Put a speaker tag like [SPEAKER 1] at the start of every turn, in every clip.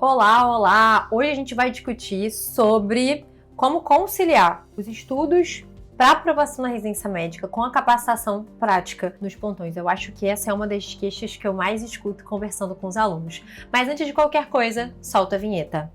[SPEAKER 1] Olá, olá! Hoje a gente vai discutir sobre como conciliar os estudos para aprovação na residência médica com a capacitação prática nos plantões. Eu acho que essa é uma das queixas que eu mais escuto conversando com os alunos. Mas antes de qualquer coisa, solta a vinheta.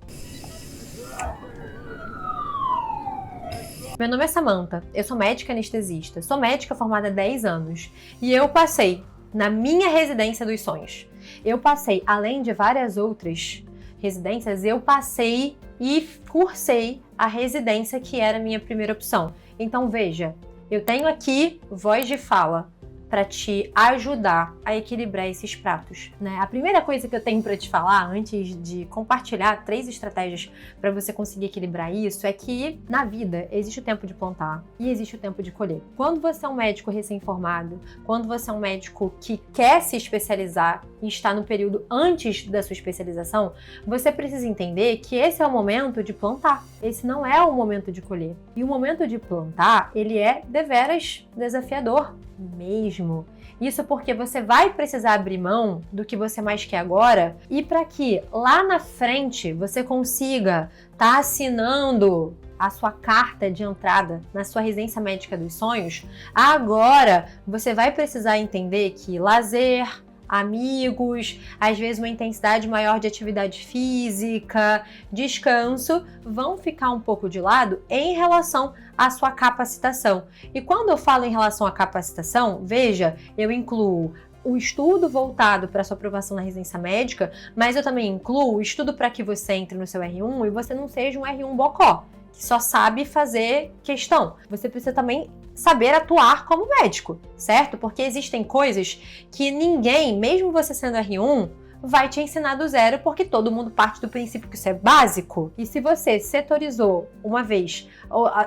[SPEAKER 1] Meu nome é Samantha, eu sou médica anestesista, sou médica formada há 10 anos e eu passei na minha residência dos sonhos. Eu passei, além de várias outras residências, eu passei e cursei a residência que era a minha primeira opção. Então veja, eu tenho aqui voz de fala para te ajudar a equilibrar esses pratos, né? A primeira coisa que eu tenho para te falar, antes de compartilhar 3 estratégias para você conseguir equilibrar isso, é que na vida existe o tempo de plantar e existe o tempo de colher. Quando você é um médico recém-formado, quando você é um médico que quer se especializar e está no período antes da sua especialização, você precisa entender que esse é o momento de plantar. Esse não é o momento de colher. E o momento de plantar, ele é deveras desafiador mesmo. Isso porque você vai precisar abrir mão do que você mais quer agora e para que lá na frente você consiga estar assinando a sua carta de entrada na sua residência médica dos sonhos, agora você vai precisar entender que lazer, amigos, às vezes uma intensidade maior de atividade física, descanso, vão ficar um pouco de lado em relação à sua capacitação. E quando eu falo em relação à capacitação, veja, eu incluo o estudo voltado para a sua aprovação na residência médica, mas eu também incluo o estudo para que você entre no seu R1 e você não seja um R1 bocó, que só sabe fazer questão. Você precisa também saber atuar como médico, certo? Porque existem coisas que ninguém, mesmo você sendo R1, vai te ensinar do zero, porque todo mundo parte do princípio que isso é básico. E se você setorizou uma vez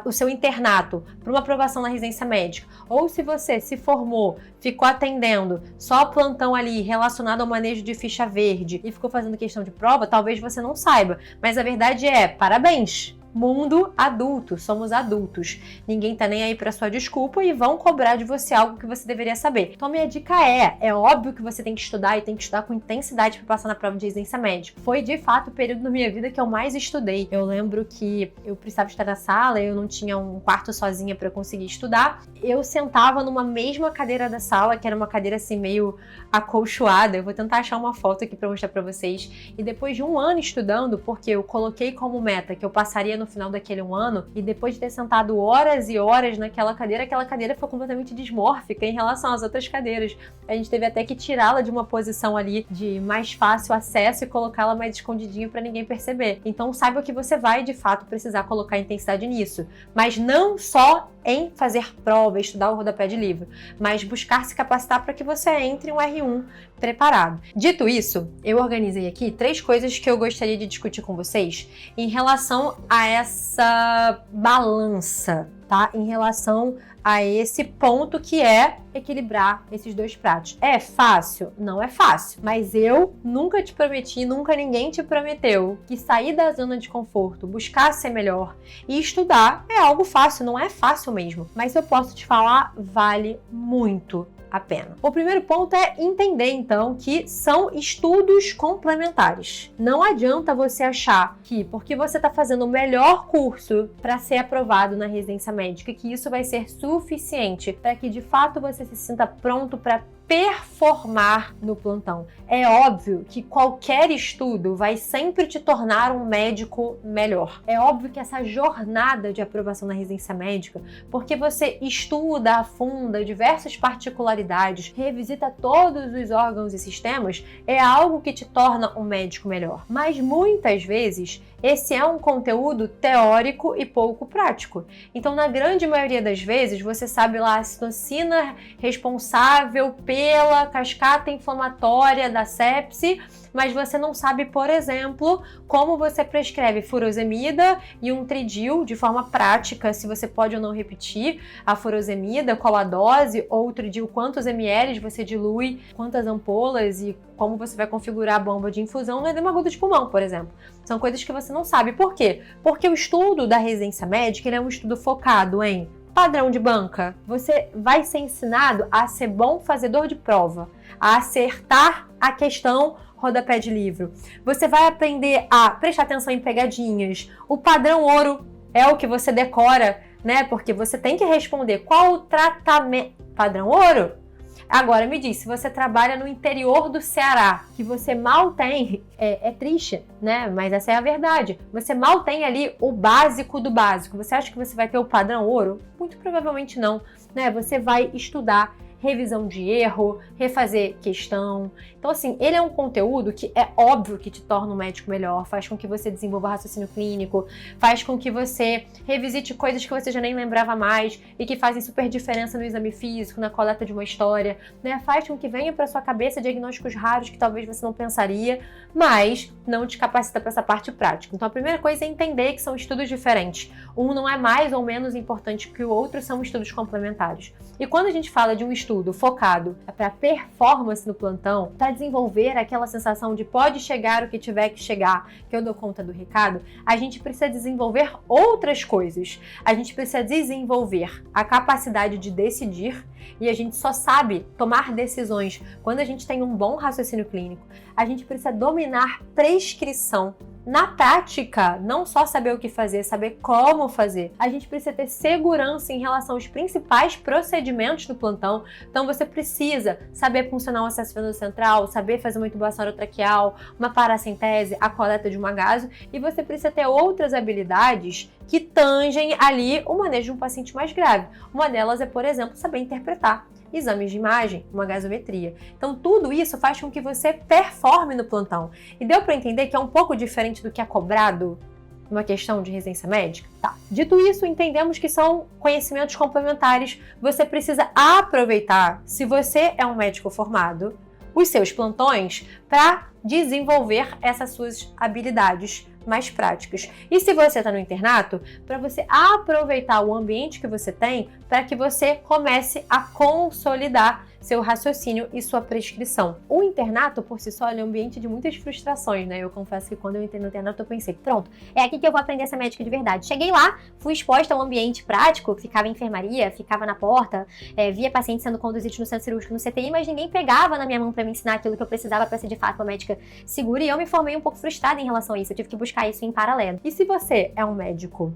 [SPEAKER 1] o seu internato para uma aprovação na residência médica, ou se você se formou, ficou atendendo só plantão ali relacionado ao manejo de ficha verde e ficou fazendo questão de prova, talvez você não saiba. Mas a verdade é, parabéns! Mundo adulto, somos adultos. Ninguém tá nem aí pra sua desculpa e vão cobrar de você algo que você deveria saber. Então minha dica é óbvio que você tem que estudar e tem que estudar com intensidade para passar na prova de residência médica. Foi de fato o período na minha vida que eu mais estudei. Eu lembro que eu precisava estar na sala, eu não tinha um quarto sozinha para conseguir estudar. Eu sentava numa mesma cadeira da sala, que era uma cadeira assim meio acolchoada. Eu vou tentar achar uma foto aqui para mostrar para vocês. E depois de um ano estudando, porque eu coloquei como meta que eu passaria no final daquele um ano, e depois de ter sentado horas e horas naquela cadeira, aquela cadeira foi completamente dismórfica em relação às outras cadeiras. A gente teve até que tirá-la de uma posição ali de mais fácil acesso e colocá-la mais escondidinho para ninguém perceber. Então saiba que você vai de fato precisar colocar intensidade nisso, mas não só em fazer prova, estudar o rodapé de livro, mas buscar se capacitar para que você entre um R1 preparado. Dito isso, eu organizei aqui 3 coisas que eu gostaria de discutir com vocês em relação a essa balança, tá? Em relação a esse ponto que é equilibrar esses 2 pratos. É fácil? Não é fácil. Mas eu nunca te prometi, nunca ninguém te prometeu que sair da zona de conforto, buscar ser melhor e estudar é algo fácil, não é fácil mesmo. Mas eu posso te falar, vale muito a pena. O primeiro ponto é entender, então, que são estudos complementares. Não adianta você achar que, porque você está fazendo o melhor curso para ser aprovado na residência médica, que isso vai ser suficiente para que, de fato, você se sinta pronto para performar no plantão. É óbvio que qualquer estudo vai sempre te tornar um médico melhor. É óbvio que essa jornada de aprovação na residência médica, porque você estuda, afunda diversas particularidades, revisita todos os órgãos e sistemas, é algo que te torna um médico melhor. Mas muitas vezes esse é um conteúdo teórico e pouco prático. Então, na grande maioria das vezes, você sabe lá a citocina responsável pela cascata inflamatória da sepse, mas você não sabe, por exemplo, como você prescreve furosemida e um tridil de forma prática, se você pode ou não repetir a furosemida, qual a dose, ou o tridil, quantos ml você dilui, quantas ampolas e como você vai configurar a bomba de infusão no edema agudo de pulmão, por exemplo. São coisas que você não sabe. Por quê? Porque o estudo da residência médica ele é um estudo focado em padrão de banca. Você vai ser ensinado a ser bom fazedor de prova, a acertar a questão rodapé de livro. Você vai aprender a prestar atenção em pegadinhas. O padrão ouro é o que você decora, né? Porque você tem que responder qual o tratamento... Padrão ouro? Agora, me diz, se você trabalha no interior do Ceará, que você mal tem, é triste, né? Mas essa é a verdade. Você mal tem ali o básico do básico. Você acha que você vai ter o padrão ouro? Muito provavelmente não, né? Você vai estudar revisão de erro, refazer questão. Então, assim, ele é um conteúdo que é óbvio que te torna um médico melhor, faz com que você desenvolva raciocínio clínico, faz com que você revisite coisas que você já nem lembrava mais e que fazem super diferença no exame físico, na coleta de uma história, né? Faz com que venha para sua cabeça diagnósticos raros que talvez você não pensaria, mas não te capacita para essa parte prática. Então, a primeira coisa é entender que são estudos diferentes. Um não é mais ou menos importante que o outro, são estudos complementares. E quando a gente fala de um estudo focado para performance no plantão, para desenvolver aquela sensação de pode chegar o que tiver que chegar, que eu dou conta do recado, a gente precisa desenvolver outras coisas. A gente precisa desenvolver a capacidade de decidir, e a gente só sabe tomar decisões quando a gente tem um bom raciocínio clínico. A gente precisa dominar prescrição. Na prática, não só saber o que fazer, saber como fazer. A gente precisa ter segurança em relação aos principais procedimentos do plantão. Então você precisa saber funcionar o acesso venoso central, saber fazer uma intubação orotraqueal, uma paracentese, a coleta de um agaso, e você precisa ter outras habilidades que tangem ali o manejo de um paciente mais grave. Uma delas é, por exemplo, saber interpretar exames de imagem, uma gasometria. Então tudo isso faz com que você performe no plantão. E deu para entender que é um pouco diferente do que é cobrado numa questão de residência médica? Tá. Dito isso, entendemos que são conhecimentos complementares. Você precisa aproveitar, se você é um médico formado, os seus plantões para desenvolver essas suas habilidades mais práticas. E se você está no internato, para você aproveitar o ambiente que você tem para que você comece a consolidar seu raciocínio e sua prescrição. O internato, por si só, é um ambiente de muitas frustrações, né? Eu confesso que quando eu entrei no internato, eu pensei, pronto, é aqui que eu vou aprender a ser médica de verdade. Cheguei lá, fui exposta a um ambiente prático, ficava em enfermaria, ficava na porta, via pacientes sendo conduzidos no centro cirúrgico, no CTI, mas ninguém pegava na minha mão para me ensinar aquilo que eu precisava para ser de fato uma médica segura, e eu me formei um pouco frustrada em relação a isso. Eu tive que buscar isso em paralelo. E se você é um médico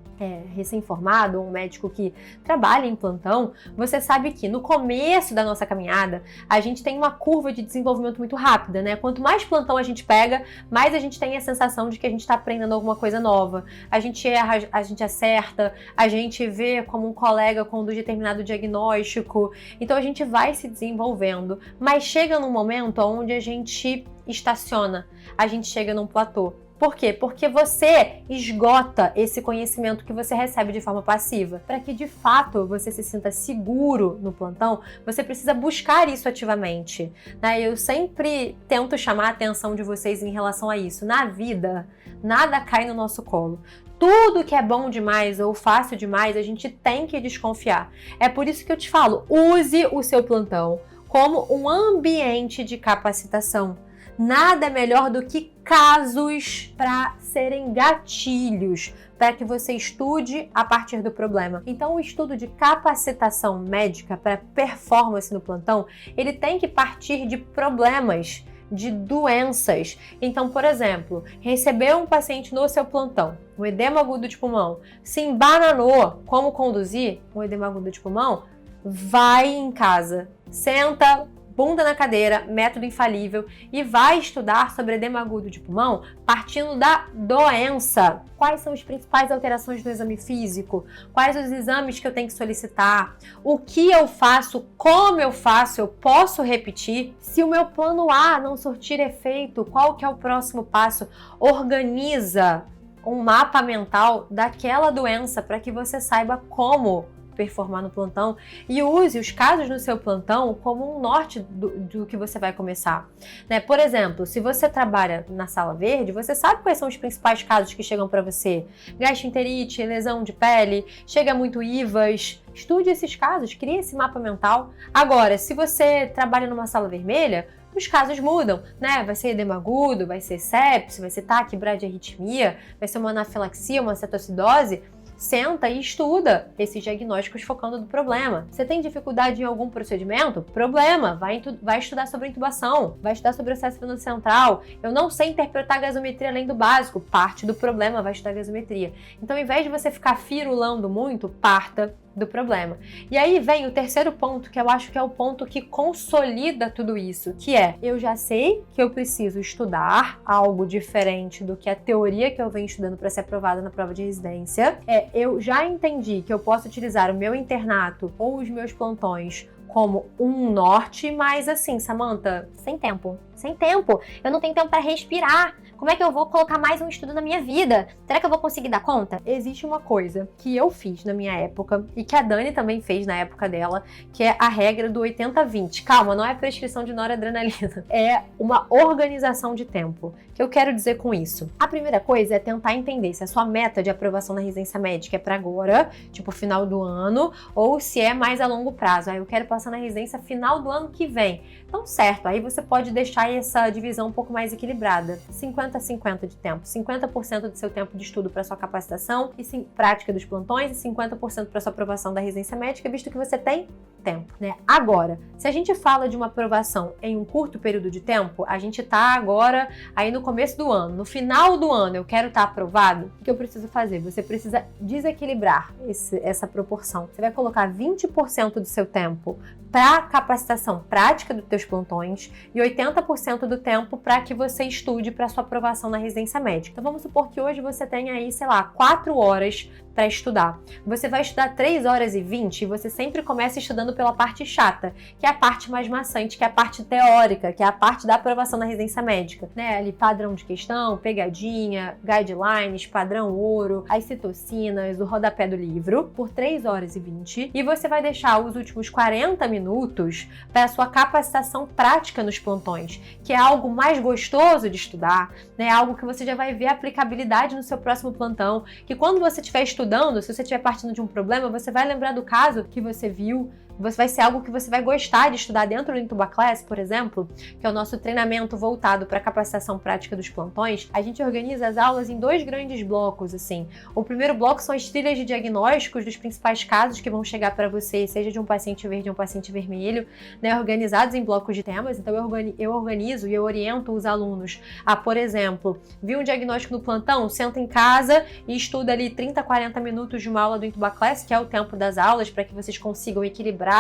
[SPEAKER 1] recém-formado, ou um médico que trabalha em plantão, você sabe que no começo da nossa caminhada, a gente tem uma curva de desenvolvimento muito rápida, né? Quanto mais plantão a gente pega, mais a gente tem a sensação de que a gente está aprendendo alguma coisa nova. A gente erra, a gente acerta, a gente vê como um colega conduz determinado diagnóstico. Então a gente vai se desenvolvendo, mas chega num momento onde a gente estaciona, a gente chega num platô. Por quê? Porque você esgota esse conhecimento que você recebe de forma passiva. Para que de fato você se sinta seguro no plantão, você precisa buscar isso ativamente, né? Eu sempre tento chamar a atenção de vocês em relação a isso. Na vida, nada cai no nosso colo. Tudo que é bom demais ou fácil demais, a gente tem que desconfiar. É por isso que eu te falo, use o seu plantão como um ambiente de capacitação. Nada melhor do que casos para serem gatilhos, para que você estude a partir do problema. Então, o estudo de capacitação médica para performance no plantão, ele tem que partir de problemas, de doenças. Então, por exemplo, recebeu um paciente no seu plantão, um edema agudo de pulmão, se embananou, como conduzir um edema agudo de pulmão? Vai em casa, senta, bunda na cadeira, método infalível, e vai estudar sobre edema agudo de pulmão partindo da doença. Quais são as principais alterações do exame físico? Quais os exames que eu tenho que solicitar? O que eu faço? Como eu faço? Eu posso repetir? Se o meu plano A não surtir efeito, qual que é o próximo passo? Organiza um mapa mental daquela doença para que você saiba como performar no plantão e use os casos no seu plantão como um norte do que você vai começar, né? Por exemplo, se você trabalha na sala verde, você sabe quais são os principais casos que chegam para você: gastroenterite, lesão de pele, chega muito IVAs. Estude esses casos, crie esse mapa mental. Agora, se você trabalha numa sala vermelha, os casos mudam, né? Vai ser edema agudo, vai ser sepse, vai ser taquibradiarritmia, vai ser uma anafilaxia, uma cetoacidose. senta e estuda esses diagnósticos focando no problema. Você tem dificuldade em algum procedimento? Problema, vai estudar sobre intubação, vai estudar sobre o acesso venoso central. Eu não sei interpretar a gasometria além do básico, parte do problema, vai estudar a gasometria. Então, ao invés de você ficar firulando muito, parta do problema. E aí vem o terceiro ponto, que eu acho que é o ponto que consolida tudo isso, que é, eu já sei que eu preciso estudar algo diferente do que a teoria que eu venho estudando para ser aprovada na prova de residência. Eu já entendi que eu posso utilizar o meu internato ou os meus plantões como um norte, mas assim, Samantha, sem tempo. Eu não tenho tempo para respirar. Como é que eu vou colocar mais um estudo na minha vida? Será que eu vou conseguir dar conta? Existe uma coisa que eu fiz na minha época e que a Dani também fez na época dela, que é a regra do 80-20. Calma, não é prescrição de noradrenalina. É uma organização de tempo. O que eu quero dizer com isso? A primeira coisa é tentar entender se a sua meta de aprovação na residência médica é para agora, tipo final do ano, ou se é mais a longo prazo. Aí eu quero passar na residência final do ano que vem. Então, certo, aí você pode deixar essa divisão um pouco mais equilibrada. 50-50 de tempo. 50% do seu tempo de estudo para sua capacitação e prática dos plantões e 50% para sua aprovação da residência médica, visto que você tem tempo, né? Agora, se a gente fala de uma aprovação em um curto período de tempo, a gente tá agora aí no começo do ano, no final do ano eu quero estar aprovado, o que eu preciso fazer? Você precisa desequilibrar essa proporção. Você vai colocar 20% do seu tempo para capacitação prática dos teus plantões e 80% do tempo para que você estude para sua aprovação na residência médica. Então vamos supor que hoje você tenha aí, sei lá, 4 horas para estudar. Você vai estudar 3 horas e 20 e você sempre começa estudando pela parte chata, que é a parte mais maçante, que é a parte teórica, que é a parte da aprovação na residência médica, né? Ali padrão de questão, pegadinha, guidelines, padrão ouro, as citocinas, o rodapé do livro, por 3 horas e 20, e você vai deixar os últimos 40 minutos para a sua capacitação prática nos plantões, que é algo mais gostoso de estudar, né? Algo que você já vai ver a aplicabilidade no seu próximo plantão, que quando você estiver estudando, se você estiver partindo de um problema, você vai lembrar do caso que você viu, vai ser algo que você vai gostar de estudar dentro do IntubaClass, por exemplo, que é o nosso treinamento voltado para a capacitação prática dos plantões. A gente organiza as aulas em 2 grandes blocos, assim. O primeiro bloco são as trilhas de diagnósticos dos principais casos que vão chegar para você, seja de um paciente verde ou um paciente vermelho, né, organizados em blocos de temas. Então eu organizo e eu oriento os alunos a, por exemplo, viu um diagnóstico no plantão, senta em casa e estuda ali 30, 40 minutos de uma aula do IntubaClass, que é o tempo das aulas, para que vocês consigam equilibrar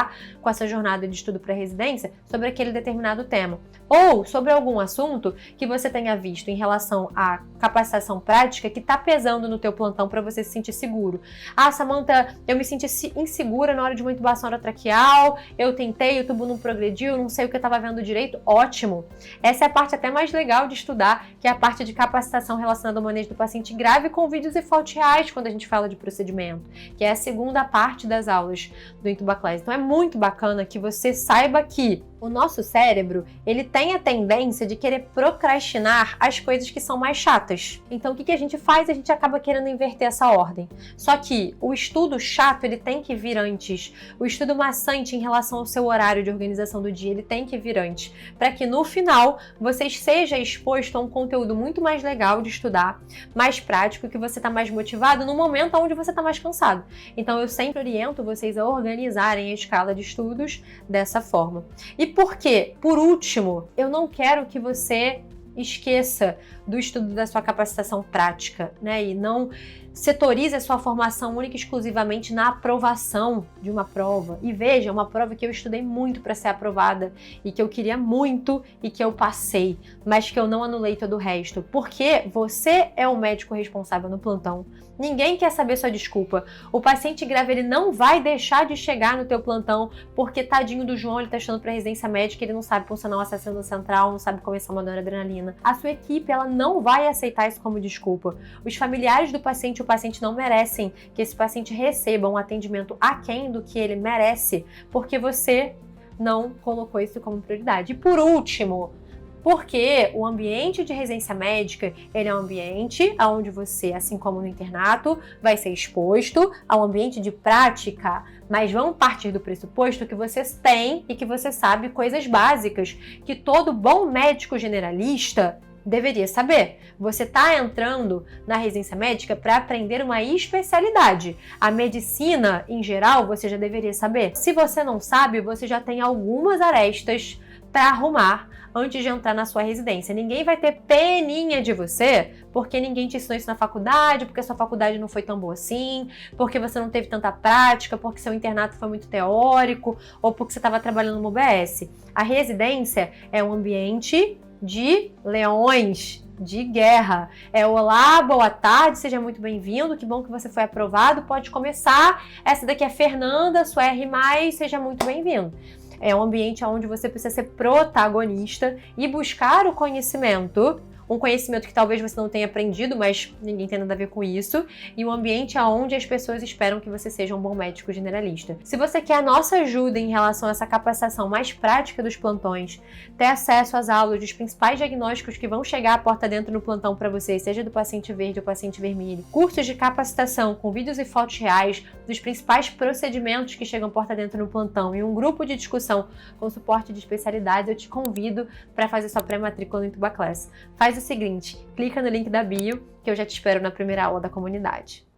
[SPEAKER 1] com essa jornada de estudo para residência sobre aquele determinado tema. Ou sobre algum assunto que você tenha visto em relação à capacitação prática que está pesando no teu plantão para você se sentir seguro. Ah, Samantha, eu me senti insegura na hora de uma intubação orotraqueal, eu tentei, o tubo não progrediu, não sei o que eu estava vendo direito. Ótimo! Essa é a parte até mais legal de estudar, que é a parte de capacitação relacionada ao manejo do paciente grave com vídeos e fotos reais quando a gente fala de procedimento, que é a segunda parte das aulas do IntubaClass. Então é muito bacana que você saiba que o nosso cérebro, ele tem a tendência de querer procrastinar as coisas que são mais chatas. Então, o que a gente faz? A gente acaba querendo inverter essa ordem. Só que o estudo chato, ele tem que vir antes. O estudo maçante em relação ao seu horário de organização do dia, ele tem que vir antes. Para que no final, você seja exposto a um conteúdo muito mais legal de estudar, mais prático, que você está mais motivado no momento onde você está mais cansado. Então, eu sempre oriento vocês a organizarem a escala de estudos dessa forma. E por quê? Por último, eu não quero que você esqueça do estudo da sua capacitação prática, né? E não setorize a sua formação única e exclusivamente na aprovação de uma prova. E veja, uma prova que eu estudei muito para ser aprovada e que eu queria muito e que eu passei, mas que eu não anulei todo o resto. Porque você é o médico responsável no plantão. Ninguém quer saber sua desculpa. O paciente grave, ele não vai deixar de chegar no teu plantão porque tadinho do João, ele tá estudando para residência médica, ele não sabe funcionar o acesso venoso central, não sabe começar uma noradrenalina. A sua equipe, ela não vai aceitar isso como desculpa. Os familiares do paciente e o paciente não merecem que esse paciente receba um atendimento aquém do que ele merece, porque você não colocou isso como prioridade. E por último, porque o ambiente de residência médica, ele é um ambiente onde você, assim como no internato, vai ser exposto ao ambiente de prática, mas vamos partir do pressuposto que vocês têm e que você sabe coisas básicas, que todo bom médico generalista deveria saber. Você está entrando na residência médica para aprender uma especialidade. A medicina, em geral, você já deveria saber. Se você não sabe, você já tem algumas arestas para arrumar antes de entrar na sua residência. Ninguém vai ter peninha de você porque ninguém te ensinou isso na faculdade, porque a sua faculdade não foi tão boa assim, porque você não teve tanta prática, porque seu internato foi muito teórico ou porque você estava trabalhando no UBS. A residência é um ambiente de leões, de guerra. É olá, boa tarde, seja muito bem-vindo, que bom que você foi aprovado, pode começar. Essa daqui é a Fernanda, sua R+, seja muito bem-vindo. É um ambiente onde você precisa ser protagonista e buscar o conhecimento, um conhecimento que talvez você não tenha aprendido, mas ninguém tem nada a ver com isso, e um ambiente onde as pessoas esperam que você seja um bom médico generalista. Se você quer a nossa ajuda em relação a essa capacitação mais prática dos plantões, ter acesso às aulas dos principais diagnósticos que vão chegar à porta dentro no plantão para você, seja do paciente verde ou paciente vermelho, cursos de capacitação com vídeos e fotos reais dos principais procedimentos que chegam porta dentro no plantão e um grupo de discussão com suporte de especialidades, eu te convido para fazer sua pré-matrícula no Intuba Class. Faz o seguinte, clica no link da bio que eu já te espero na primeira aula da comunidade.